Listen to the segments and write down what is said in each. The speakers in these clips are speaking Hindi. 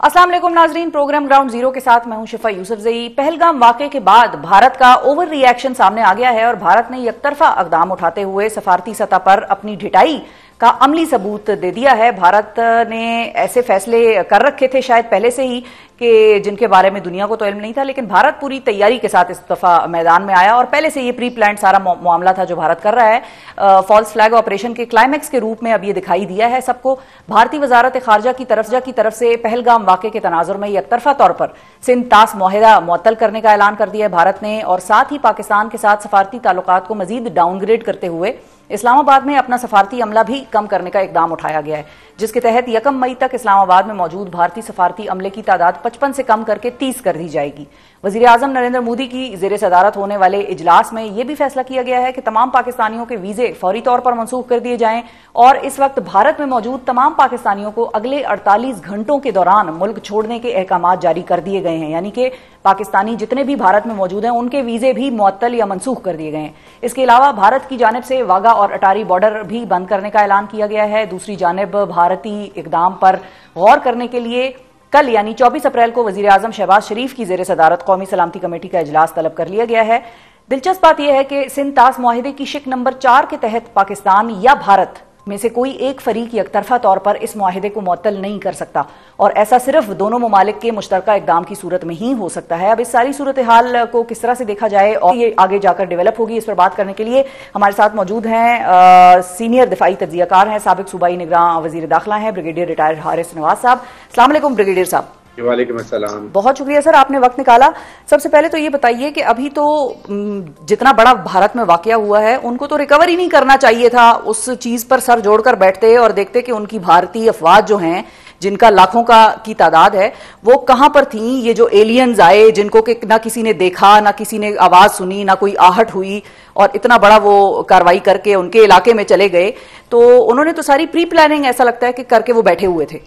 अस्सलाम वालेकुम नाजरीन, प्रोग्राम ग्राउंड जीरो के साथ मैं हूं शिफा यूसुफजई। पहलगाम वाकये के बाद भारत का ओवर रिएक्शन सामने आ गया है और भारत ने एकतरफा इकदाम उठाते हुए सफारती सतह पर अपनी ढिठाई का अमली सबूत दे दिया है। भारत ने ऐसे फैसले कर रखे थे शायद पहले से ही कि जिनके बारे में दुनिया को तो इल्म नहीं था, लेकिन भारत पूरी तैयारी के साथ इस दफा मैदान में आया और पहले से ये प्री प्लान सारा मामला था जो भारत कर रहा है। फॉल्स फ्लैग ऑपरेशन के क्लाइमैक्स के रूप में अब ये दिखाई दिया है सबको। भारतीय वजारत खारजा की तरफ से पहलगाम वाकये के तनाजुर में एकतरफा तौर पर सिंध तास मुआहिदा मुअत्तल करने का ऐलान कर दिया है भारत ने, और साथ ही पाकिस्तान के साथ सफारती ताल्लुकात को मजीद डाउनग्रेड करते हुए इस्लामाबाद में अपना सफारती अमला भी कम करने का इकदाम उठाया गया है, जिसके तहत 1 मई तक इस्लामाबाद में मौजूद भारतीय सफारती अमले की तादाद 55 से कम करके 30 कर दी जाएगी। वजीर आजम नरेंद्र मोदी की जेर सदारत होने वाले इजलास में यह भी फैसला किया गया है कि तमाम पाकिस्तानियों के वीजे फौरी तौर पर मनसूख कर दिए जाएं और इस वक्त भारत में मौजूद तमाम पाकिस्तानियों को अगले 48 घंटों के दौरान मुल्क छोड़ने के अहकाम जारी कर दिए गए हैं, यानी कि पाकिस्तानी जितने भी भारत में मौजूद हैं उनके वीजे भी मुअत्तल या मनसूख कर दिए गए हैं। इसके अलावा भारत की जानिब से वाघा और अटारी बॉर्डर भी बंद करने का ऐलान किया गया है। दूसरी जानिब भारतीय इकदाम पर गौर करने के लिए कल यानी 24 अप्रैल को वजीर आजम शहबाज शरीफ की जेर सदारत कौमी सलामती कमेटी का इजलास तलब कर लिया गया है। दिलचस्प बात यह है कि सिंध तास मुआहिदे की शिक नंबर 4 के तहत पाकिस्तान या भारत में से कोई एक फरीक एकतरफा तौर पर इस मुआहिदे को मुअत्तल नहीं कर सकता और ऐसा सिर्फ दोनों ममालिक के मुश्तरका इकदाम की सूरत में ही हो सकता है। अब इस सारी सूरत हाल को किस तरह से देखा जाए और ये आगे जाकर डेवलप होगी, इस पर बात करने के लिए हमारे साथ मौजूद हैं सीनियर दिफाई तज्जियाकार हैं, साबिक सूबाई निगरान वजीर दाखिला हैं, ब्रिगेडियर रिटायर्ड हारिस नवाज साहब। अस्सलाम वालेकुम ब्रिगेडियर साहब। वालेकुम अस्सलाम। बहुत शुक्रिया सर, आपने वक्त निकाला। सबसे पहले तो ये बताइए कि अभी तो जितना बड़ा भारत में वाकया हुआ है उनको तो रिकवर ही नहीं करना चाहिए था, उस चीज पर सर जोड़कर बैठते और देखते कि उनकी भारतीय अफवाज जो हैं जिनका लाखों की तादाद है वो कहां पर थी। ये जो एलियंस आए जिनको कि ना किसी ने देखा, ना किसी ने आवाज सुनी, ना कोई आहट हुई और इतना बड़ा वो कार्रवाई करके उनके इलाके में चले गए, तो उन्होंने तो सारी प्री प्लानिंग ऐसा लगता है कि करके वो बैठे हुए थे।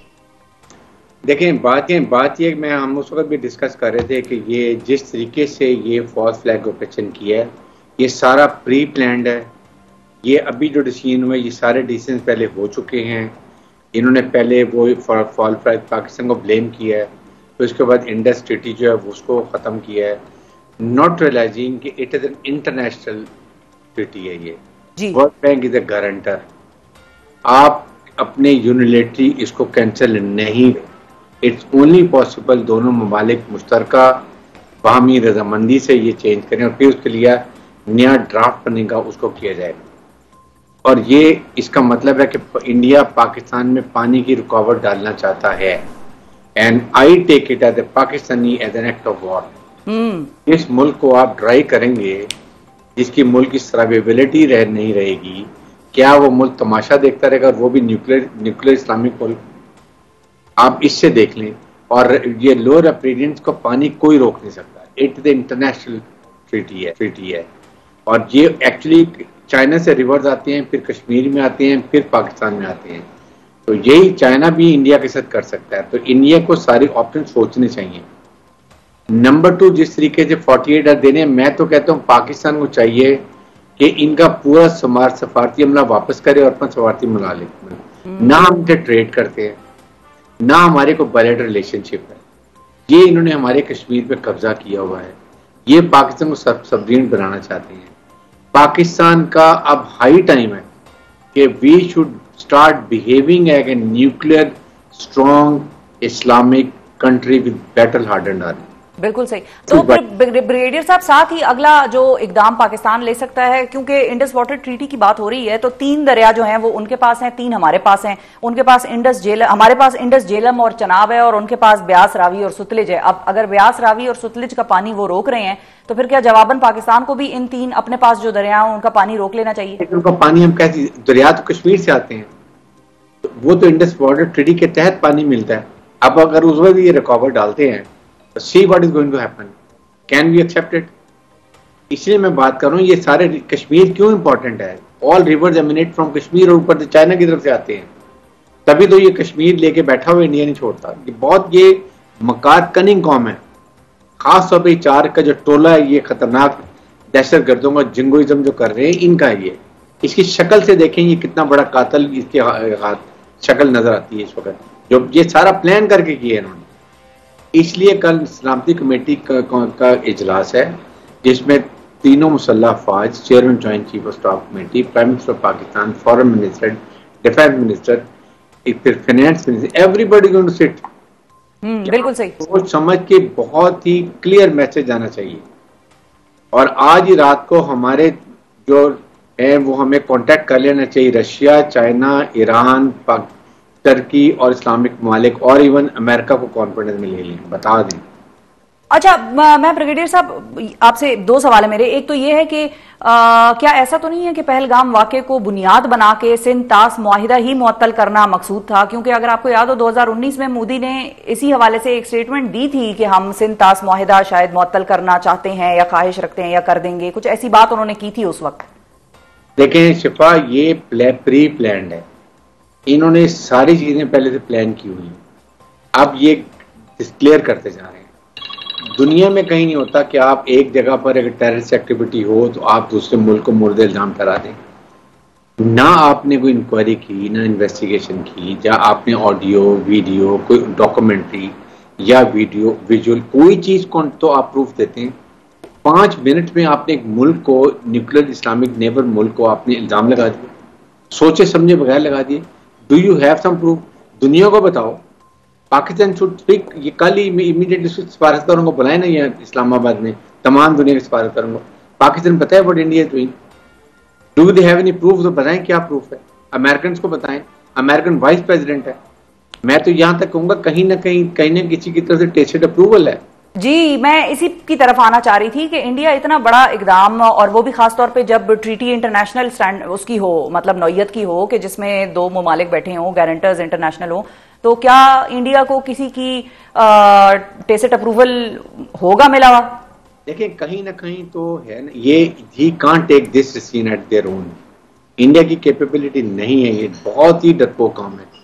देखें, बात ये हम उस वक्त भी डिस्कस कर रहे थे कि ये जिस तरीके से ये फॉल्स फ्लैग ऑपरेशन किया है ये सारा प्री प्लान्ड है। ये अभी जो डिसीजन हुए ये सारे डिसीजन पहले हो चुके हैं। इन्होंने पहले वो फॉल्स फ्लैग पाकिस्तान को ब्लेम किया है, तो इसके बाद इंडस ट्रीटी जो है उसको ख़त्म किया है, नॉट रियलाइजिंग कि it is an international treaty है। ये world bank is a guarantor. आप अपने यूनिलेटरी इसको कैंसिल नहीं, इट्स ओनली पॉसिबल दोनों ममालिक मुश्तरका बाहमी रजामंदी से ये चेंज करें और फिर उसके लिए नया ड्राफ्ट बनेगा, उसको किया जाएगा। और ये इसका मतलब है कि इंडिया पाकिस्तान में पानी की रुकावट डालना चाहता है and I take it as a Pakistani as an act of war. इस मुल्क को आप ड्राई करेंगे जिसकी मुल्क की सर्वाइवेबिलिटी नहीं रहेगी, क्या वो मुल्क तमाशा देखता रहेगा और वो भी न्यूक्लियर इस्लामिक मुल्क? आप इससे देख लें। और ये लोअर अप्रीडियंस को पानी कोई रोक नहीं सकता, इट द इंटरनेशनल ट्रीटी है। और ये एक्चुअली चाइना से रिवर्स आते हैं, फिर कश्मीर में आते हैं, फिर पाकिस्तान में आते हैं, तो यही चाइना भी इंडिया के साथ कर सकता है। तो इंडिया को सारे ऑप्शन सोचने चाहिए। नंबर 2, जिस तरीके से 48 देने, मैं तो कहता हूँ पाकिस्तान को चाहिए कि इनका पूरा सफारती अमला वापस करे और अपना सफारती अमला ले। ना हम इनसे ट्रेड करते हैं, ना हमारे को बायलैटरल रिलेशनशिप है। ये इन्होंने हमारे कश्मीर पे कब्जा किया हुआ है, ये पाकिस्तान को सबरीन बनाना चाहते हैं। पाकिस्तान का अब हाई टाइम है कि we should start behaving as a nuclear strong Islamic country with battle hardened army. बिल्कुल सही। तो ब्रिगेडियर साहब, साथ ही अगला जो इकदाम पाकिस्तान ले सकता है, क्योंकि इंडस वाटर ट्रीटी की बात हो रही है, तो 3 दरिया जो हैं वो उनके पास हैं, 3 हमारे पास हैं। उनके पास हमारे पास इंडस झेलम और चनाब है और उनके पास ब्यास, रावी और सुतलिज है। अब अगर ब्यास, रावी और सुतलिज का पानी वो रोक रहे हैं तो फिर क्या जवाबन पाकिस्तान को भी इन 3 अपने पास जो दरिया हैं उनका पानी रोक लेना चाहिए? उनका पानी हम कैसे, दरिया तो कश्मीर से आते हैं, वो तो इंडस वाटर ट्रीटी के तहत पानी मिलता है। अब अगर उस वक्त ये रुकावट डालते हैं, see what is going to happen, can we accept it? इसलिए मैं बात कर रहा हूँ ये सारे कश्मीर क्यों इंपॉर्टेंट है। All reverse eminent from Kashmir और ऊपर से चाइना की तरफ से आते हैं, तभी तो ये कश्मीर लेके बैठा हुआ इंडिया नहीं छोड़ता। ये मकार कनिंग कौम है, खास तौर पर 4 का जो टोला है, ये खतरनाक दहशत गर्दों का जिंगोइज्म जो कर रहे हैं इनका है। ये इसकी शक्ल से देखें ये कितना बड़ा कातिल इसके हाथ शक्ल नजर आती है इस वक्त, जो ये सारा प्लान करके किया इन्होंने। इसलिए कल सलामती कमेटी का इजलास है, जिसमें तीनों मुसल्लह अफवाज, chairman joint chief of staff committee, prime minister of Pakistan, foreign minister, defence minister, फिर finance minister, everybody going to sit. बिल्कुल सही। सोच समझ के बहुत ही क्लियर मैसेज आना चाहिए। और आज ही रात को हमारे जो है वो हमें कांटेक्ट कर लेना चाहिए, रशिया, चाइना, ईरान, टर्की और इस्लामिक ममालिक और इवन अमेरिका को कॉन्फिडेंस में ले लें, बता दें। अच्छा, मैं ब्रिगेडियर साहब आपसे दो सवाल है मेरे। एक तो ये है कि क्या ऐसा तो नहीं है कि पहलगाम वाकये को बुनियाद बना के सिंध तास मुआहिदा ही मुअत्तल करना मकसूद था? क्योंकि अगर आपको याद हो 2019 में मोदी ने इसी हवाले से एक स्टेटमेंट दी थी कि हम सिंध तास मुआहिदा शायद मुअत्तल करना चाहते हैं या ख्वाहिश रखते हैं या कर देंगे, कुछ ऐसी बात उन्होंने की थी उस वक्त। देखें शिफा, ये प्री प्लान्ड है, इन्होंने सारी चीजें पहले से प्लान की हुई, अब ये डिस्क्लेयर करते जा रहे हैं। दुनिया में कहीं नहीं होता कि आप एक जगह पर अगर टेररिस्ट एक्टिविटी हो तो आप दूसरे मुल्क को मुर्दे इल्जाम करा दें। ना आपने कोई इंक्वायरी की, ना इन्वेस्टिगेशन की, या आपने ऑडियो, वीडियो, कोई डॉक्यूमेंट्री या वीडियो विजुअल कोई चीज को तो आप प्रूफ देते हैं। 5 मिनट में आपने एक मुल्क को, न्यूक्लियर इस्लामिक नेबर मुल्क को आपने इल्जाम लगा दिया, सोचे समझे बगैर लगा दिए। Do you have some proof? दुनिया को बताओ। Pakistan should speak. ये कल ही इमीडिएटली सिफारतकारों को बुलाए ना, ये इस्लामाबाद में तमाम दुनिया के सिफारतकारों को। पाकिस्तान बताए what India is doing. Do they have any proof? तो बताएं क्या प्रूफ है। अमेरिकन को बताएं, अमेरिकन वाइस प्रेसिडेंट है। मैं तो यहां तक कहूंगा कहीं ना किसी की तरफ से टेस्टेड अप्रूवल है। जी, मैं इसी की तरफ आना चाह रही थी कि इंडिया इतना बड़ा इकदाम, और वो भी खासतौर पे जब ट्रीटी इंटरनेशनल स्टैंड उसकी हो, मतलब नौयत की हो, कि जिसमें 2 ममालिक बैठे हों, गारंटर्स इंटरनेशनल हो, तो क्या इंडिया को किसी की टेसिट अप्रूवल होगा मिला हुआ? देखिए कहीं ना कहीं तो है ना, ये ही can't take this scene at their own. India की कैपेबिलिटी नहीं है, ये बहुत ही डरपोक काम है।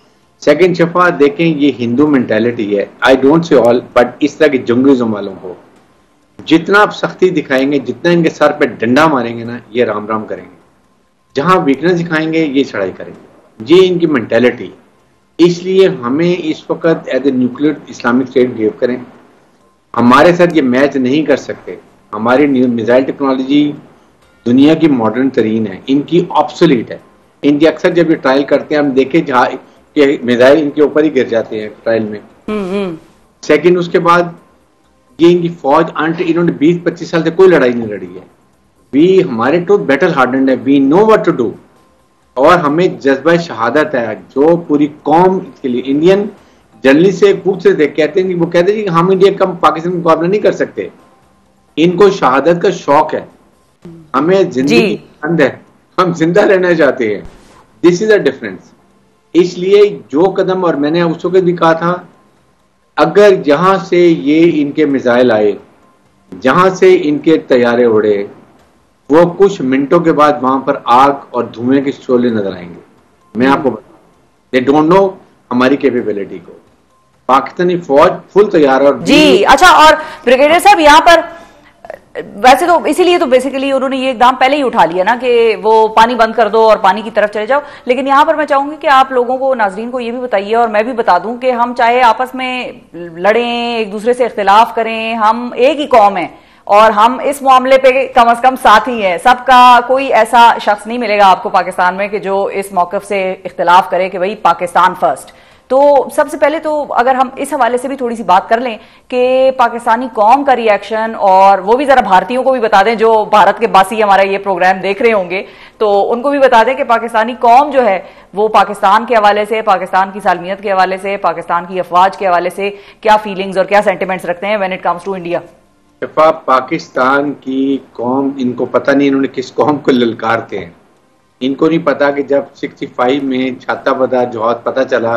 सेकंड शफा देखें, ये हिंदू मेंटालिटी है। I don't say all, but इस तरह के जंगलिज्म वालों को जितना आप सख्ती दिखाएंगे, जितना इनके सर पे डंडा मारेंगे ना, ये राम राम करेंगे। जहां वीकनेस दिखाएंगे ये चढ़ाई करेंगे। ये इनकी मेंटालिटी। इसलिए हमें इस वक्त as a nuclear Islamic state behave करें। हमारे साथ ये मैच नहीं कर सकते। हमारी मिसाइल टेक्नोलॉजी दुनिया की मॉडर्न तरीन है, इनकी ऑब्सोलीट है। इनकी अक्सर जब ये ट्रायल करते हैं, हम देखें जहाँ मिसाइल इनके ऊपर ही गिर जाते हैं ट्रायल में। सेकंड, उसके बाद ये इनकी फौज इन्होंने 20-25 साल से कोई लड़ाई नहीं लड़ी है। हमारे तो बैटल हार्डन्ड है, we know what to do. और हमें जज्बा शहादत है जो पूरी कौम के लिए। इंडियन जर्नलिस्ट से पूछते थे, कहते हैं, वो कहते हैं कि हम इंडिया का पाकिस्तान का मुकाबला नहीं कर सकते। इनको शहादत का शौक है, हमें जिंदगी पसंद है, हम जिंदा रहना चाहते हैं। This is a difference. इसलिए जो कदम, और मैंने उस वक्त भी कहा था, अगर जहां से ये इनके मिसाइल आए, जहां से इनके तैयारे उड़े, वो कुछ मिनटों के बाद वहां पर आग और धुएं के शोले नजर आएंगे। मैं आपको बताऊं, दे डोंट नो हमारी कैपेबिलिटी को। पाकिस्तानी फौज फुल तैयार। और जी अच्छा, और ब्रिगेडियर साहब यहाँ पर वैसे तो इसीलिए तो बेसिकली उन्होंने ये एकदम पहले ही उठा लिया ना कि वो पानी बंद कर दो और पानी की तरफ चले जाओ। लेकिन यहाँ पर मैं चाहूंगी कि आप लोगों को, नाजरीन को ये भी बताइए और मैं भी बता दूं कि हम चाहे आपस में लड़ें, एक दूसरे से इख्तिलाफ करें, हम एक ही कौम है और हम इस मामले पे कम से कम साथ ही हैं। सबका कोई ऐसा शख्स नहीं मिलेगा आपको पाकिस्तान में कि जो इस मौक़िफ़ से इख्तिलाफ करे कि भाई पाकिस्तान फर्स्ट। तो सबसे पहले तो अगर हम इस हवाले से भी थोड़ी सी बात कर लें कि पाकिस्तानी कौम का रिएक्शन, और वो भी जरा भारतीयों को भी बता दें जो भारत के बासी हमारा ये प्रोग्राम देख रहे होंगे, तो उनको भी बता दें कि पाकिस्तानी कौम जो है वो पाकिस्तान के हवाले से, पाकिस्तान की सालमियत के हवाले से, पाकिस्तान की अफवाज के हवाले से क्या फीलिंग्स और क्या सेंटिमेंट्स रखते हैं when it comes to India. Pakistan की कौम, इनको पता नहीं इन्होंने किस कौम को ललकारते हैं। इनको नहीं पता कि जब 65 में छाता जौहर पता चला,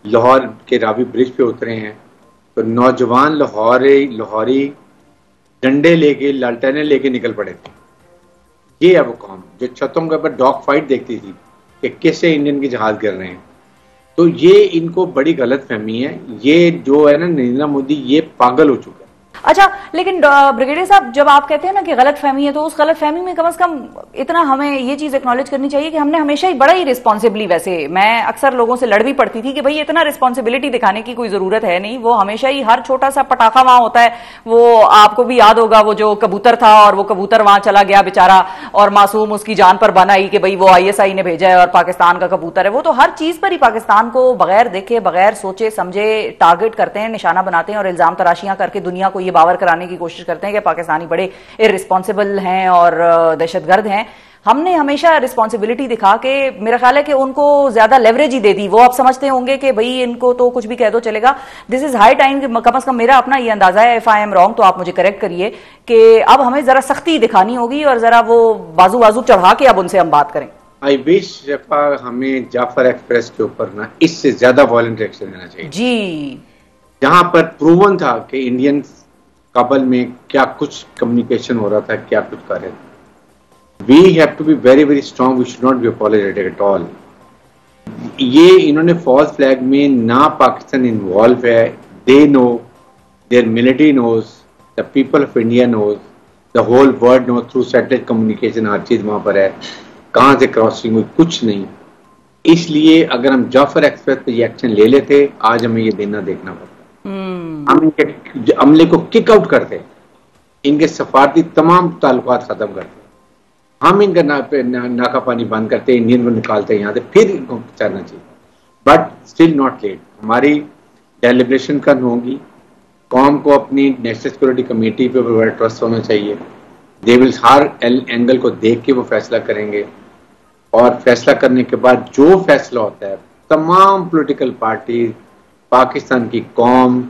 लाहौर के रावी ब्रिज पे उतरे हैं, तो नौजवान लाहौरी डंडे लेके, लालटेने लेके निकल पड़े थे। ये है वो कौम जो छतों के ऊपर डॉग फाइट देखती थी कि कैसे इंडियन के जहाज गिर रहे हैं। तो ये इनको बड़ी गलत फहमी है। ये जो है ना नरेंद्र मोदी, ये पागल हो चुका है। अच्छा, लेकिन ब्रिगेडियर साहब, जब आप कहते हैं ना कि गलत फहमी है, तो उस गलत फहमी में कम से कम इतना हमें ये चीज एक्नॉलेज करनी चाहिए कि हमने हमेशा ही बड़ा ही रिस्पॉन्सिबली, वैसे मैं अक्सर लोगों से लड़ भी पड़ती थी कि भाई इतना रिस्पॉन्सिबिलिटी दिखाने की कोई जरूरत है नहीं, वो हमेशा ही हर छोटा सा पटाखा वहां होता है, वो आपको भी याद होगा वो जो कबूतर था और वो कबूतर वहां चला गया बेचारा और मासूम उसकी जान पर बन आई कि भाई वो ISI ने भेजा है और पाकिस्तान का कबूतर है, वो तो हर चीज पर ही पाकिस्तान को बगैर देखे बगैर सोचे समझे टारगेट करते हैं, निशाना बनाते हैं और इल्जाम तराशियां करके दुनिया को ये बावर कराने की कोशिश करते हैं कि पाकिस्तानी बड़े इररिस्पॉन्सिबल हैं और दहशतगर्द हैं। हमने हमेशा रिस्पॉन्सिबिलिटी दिखा के, मेरा ख्याल है कि उनको ज्यादा लेवरेज ही दे दी। वो आप समझते होंगे कि भाई इनको तो कुछ भी कह दो चलेगा। दिस इज हाई टाइम, कम से कम मेरा अपना ये अंदाजा है, इफ आई एम रॉन्ग तो आप मुझे करेक्ट करिए, कि अब हमें जरा सख्ती दिखानी होगी और जरा वो बाजू बाजू चढ़ा के अब उनसे हम बात करें। आई विश शफा हमें जाफर एक्सप्रेस के ऊपर ना इससे ज्यादा वॉलेंट एक्शन लेना चाहिए जी, जहां पर प्रूवन था कि इंडियन काबल में क्या कुछ कम्युनिकेशन हो रहा था, क्या कुछ कर रहे थे। We have to be very very strong, we should not be apologetic at all. ये इन्होंने फॉल्स फ्लैग में ना पाकिस्तान इन्वॉल्व है, they know, their military knows, the people of India knows, the whole world know, through satellite communication हर चीज वहां पर है, कहां से क्रॉसिंग हुई कुछ नहीं। इसलिए अगर हम जाफर एक्सप्रेस पे ये एक्शन ले लेते, आज हमें ये देना देखना पड़ता। हम इनके अमले को किक आउट करते, इनके सफारती तमाम ताल्लुकात खत्म करते, हम इनका नाका पानी बंद करते, इंडियन को निकालते यहाँ से, फिर इनको चलना चाहिए। बट स्टिल नॉट लेट, हमारी डेलिब्रेशन करनी होगी, कौम को अपनी नेशनल सिक्योरिटी कमेटी पे बड़ा ट्रस्ट होना चाहिए। दे विल हर एंगल को देख के वो फैसला करेंगे और फैसला करने के बाद जो फैसला होता है तमाम पॉलिटिकल पार्टी, पाकिस्तान की कौम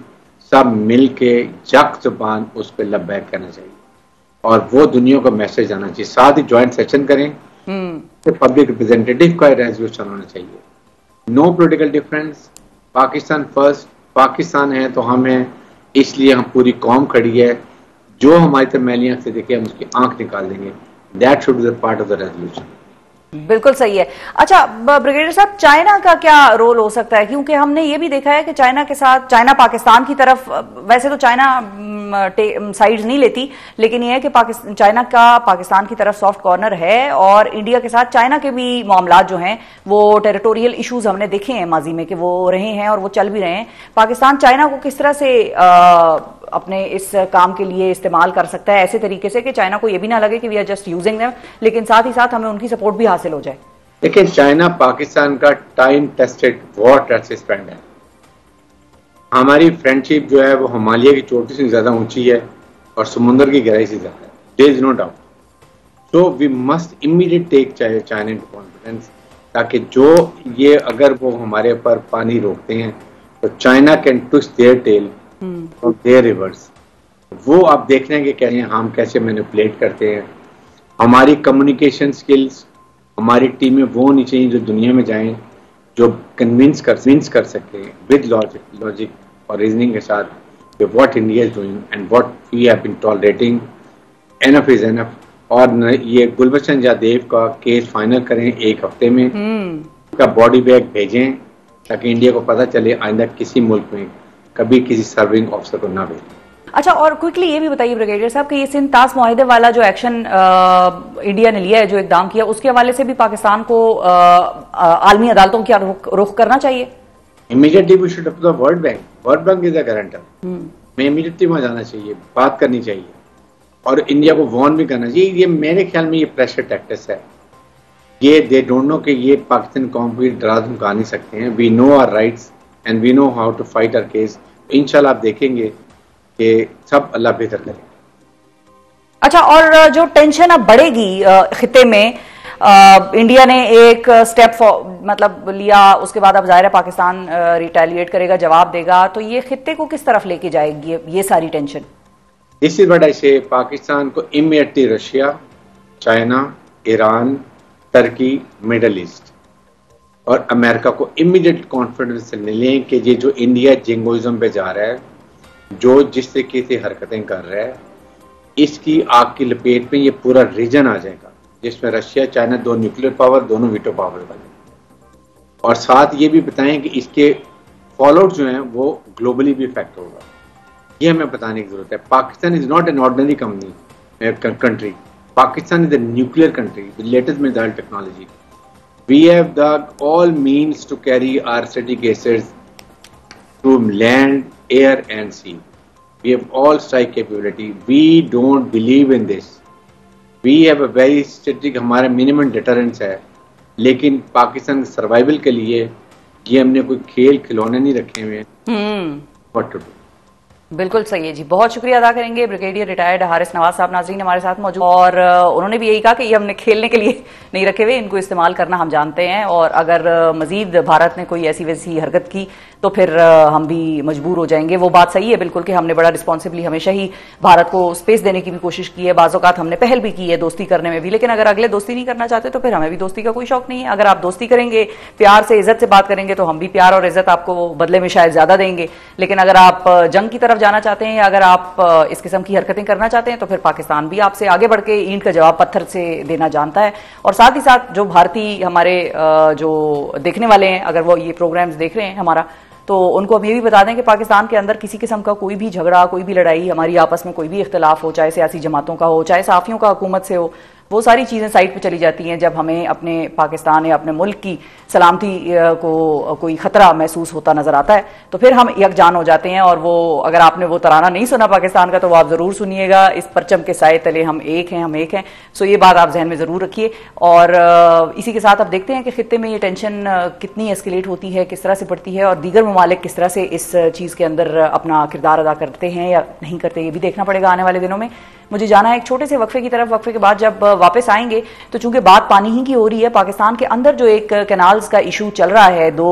सब मिल के यक जुबान उस पर लब्बैक करना चाहिए और वो दुनिया को मैसेज आना चाहिए। साथ ही ज्वाइंट सेशन करें, तो पब्लिक रिप्रेजेंटेटिव का रेजोल्यूशन होना चाहिए। No political difference, Pakistan first, Pakistan है तो हम हैं, इसलिए हम पूरी कौम खड़ी है, जो हमारी तमैलियां से देखे हम उसकी आंख निकाल देंगे। That should be the part of the resolution. बिल्कुल सही है। अच्छा ब्रिगेडियर साहब, चाइना का क्या रोल हो सकता है? क्योंकि हमने ये भी देखा है कि चाइना के साथ, चाइना पाकिस्तान की तरफ, वैसे तो चाइना साइड्स नहीं लेती, लेकिन यह है कि चाइना का पाकिस्तान की तरफ सॉफ्ट कॉर्नर है और इंडिया के साथ चाइना के भी मामलात जो हैं वो टेरिटोरियल इश्यूज हमने देखे हैं माजी में कि वो रहे हैं और वो चल भी रहे हैं। पाकिस्तान चाइना को किस तरह से अपने इस काम के लिए इस्तेमाल कर सकता है, ऐसे तरीके से कि चाइना को ये भी ना लगे कि we are just using them, लेकिन साथ ही साथ हमें उनकी सपोर्ट भी हासिल हो जाए? देखिए, चाइना पाकिस्तान का time tested war traces friend है। हमारी फ्रेंडशिप जो है वो हिमालय की चोटी से ज्यादा ऊंची है और समुद्र की गहराई से ज्यादा है, there is no doubt. So we must immediate take China into confidence, ताकि जो ये अगर वो हमारे ऊपर पानी रोकते हैं तो China can twist their tail from their rivers. वो आप देख रहे हैं कि कैसे हम कैसे मैनिपुलेट करते हैं। हमारी कम्युनिकेशन स्किल्स, हमारी टीमें वो होनी चाहिए जो दुनिया में जाएं, जो कन्विंस कर सके विद लॉजिक और रीजनिंग के साथ what India is doing and what we have been tolerating, enough is enough. और ये गुलबचन जादेव का केस फाइनल करें एक हफ्ते में, उसका बॉडी बैग भेजें ताकि इंडिया को पता चले आइंदा किसी मुल्क में कभी किसी सर्विंग ऑफिसर को ना भेजें। अच्छा, और क्विकली ये भी बताइए ब्रिगेडियर साहब कि ये सिंध तास मुआहदे वाला जो एक्शन इंडिया ने लिया है, जो इकदाम किया, उसके हवाले से भी पाकिस्तान को आलमी अदालतों की रुख करना चाहिए? Immediately we should up the world bank, world bank is the guarantor. मैं इमीडिएटली वहां जाना चाहिए, बात करनी चाहिए और इंडिया को वार्न भी करना चाहिए। ये मेरे ख्याल में ये प्रेशर टैक्टिक्स है, ये दे डोंट नो कि ये पाकिस्तान कौम को डरा धमका नहीं सकते हैं। We know our rights and we know how to fight our case. इंशाल्लाह आप देखेंगे कि सब अल्लाह बेहतर करे। अच्छा, और जो टेंशन अब बढ़ेगी खिते में, इंडिया ने एक स्टेप मतलब लिया, उसके बाद अब जाहिर है पाकिस्तान रिटेलिएट करेगा, जवाब देगा, तो ये खिते को किस तरफ लेके जाएगी ये सारी tension? This is what I से, पाकिस्तान को immediately Russia, China, Iran, Turkey, middle east और अमेरिका को इमीडिएट कॉन्फिडेंस से मिलें कि ये जो इंडिया जिंगोइज्म पे जा रहा है, जो जिस तरीके से हरकतें कर रहा है, इसकी आग की लपेट में ये पूरा रीजन आ जाएगा, जिसमें रशिया, चाइना, दो न्यूक्लियर पावर, दोनों वीटो पावर बने। और साथ ये भी बताएं कि इसके फॉलोआउट जो हैं वो ग्लोबली भी इफेक्ट होगा। ये हमें बताने की जरूरत है। Pakistan is not an ordinary country. Pakistan is a nuclear country with latest missile technology. We have the all means to carry our strategic assets to land, air and sea. We have all strike capability. We don't believe in this. We have a very strategic, हमारा minimum deterrence है, लेकिन पाकिस्तान के सर्वाइवल के लिए ये हमने कोई खेल खिलौने नहीं रखे हुए हैं। What to do? बिल्कुल सही है जी, बहुत शुक्रिया अदा करेंगे ब्रिगेडियर रिटायर्ड हारिस नवाज साहब नाज़रीन हमारे साथ मौजूद, और उन्होंने भी यही कहा कि ये हमने खेलने के लिए नहीं रखे हुए, इनको इस्तेमाल करना हम जानते हैं, और अगर मजीद भारत ने कोई ऐसी वैसी हरकत की तो फिर हम भी मजबूर हो जाएंगे। वो बात सही है बिल्कुल कि हमने बड़ा रिस्पॉन्सिबली हमेशा ही भारत को स्पेस देने की भी कोशिश की है, बाज़ औक़ात हमने पहल भी की है दोस्ती करने में भी, लेकिन अगर अगले दोस्ती नहीं करना चाहते तो फिर हमें भी दोस्ती का कोई शौक नहीं है। अगर आप दोस्ती करेंगे, प्यार से इज्जत से बात करेंगे तो हम भी प्यार और इज्जत आपको बदले में शायद ज्यादा देंगे, लेकिन अगर आप जंग की तरफ जाना चाहते हैं या अगर आप इस किस्म की हरकतें करना चाहते हैं तो फिर पाकिस्तान भी आपसे आगे बढ़ के ईंट का जवाब पत्थर से देना जानता है। और साथ ही साथ जो भारतीय हमारे जो देखने वाले हैं, अगर वो ये प्रोग्राम्स देख रहे हैं हमारा, तो उनको हम ये भी बता दें कि पाकिस्तान के अंदर किसी किस्म का कोई भी झगड़ा, कोई भी लड़ाई, हमारी आपस में कोई भी इख्तिलाफ हो, चाहे सियासी जमातों का हो, चाहे साफियों का हुकूमत से हो, वो सारी चीज़ें साइड पे चली जाती हैं जब हमें अपने पाकिस्तान या अपने मुल्क की सलामती को कोई खतरा महसूस होता नजर आता है, तो फिर हम यकजान हो जाते हैं। और वो अगर आपने वो तराना नहीं सुना पाकिस्तान का तो वो आप जरूर सुनिएगा, इस परचम के साए तले हम एक हैं, हम एक हैं। सो ये बात आप जहन में जरूर रखिए। और इसी के साथ आप देखते हैं कि खित्ते में ये टेंशन कितनी एस्केलेट होती है, किस तरह से बढ़ती है, और दीगर ममालिक किस तरह से इस चीज़ के अंदर अपना किरदार अदा करते हैं या नहीं करते, ये भी देखना पड़ेगा आने वाले दिनों में। मुझे जाना है एक छोटे से वक्फे की तरफ, वक्फे के बाद जब वापस आएंगे तो चूंकि बात पानी ही की हो रही है, पाकिस्तान के अंदर जो एक कैनाल्स का इशू चल रहा है दो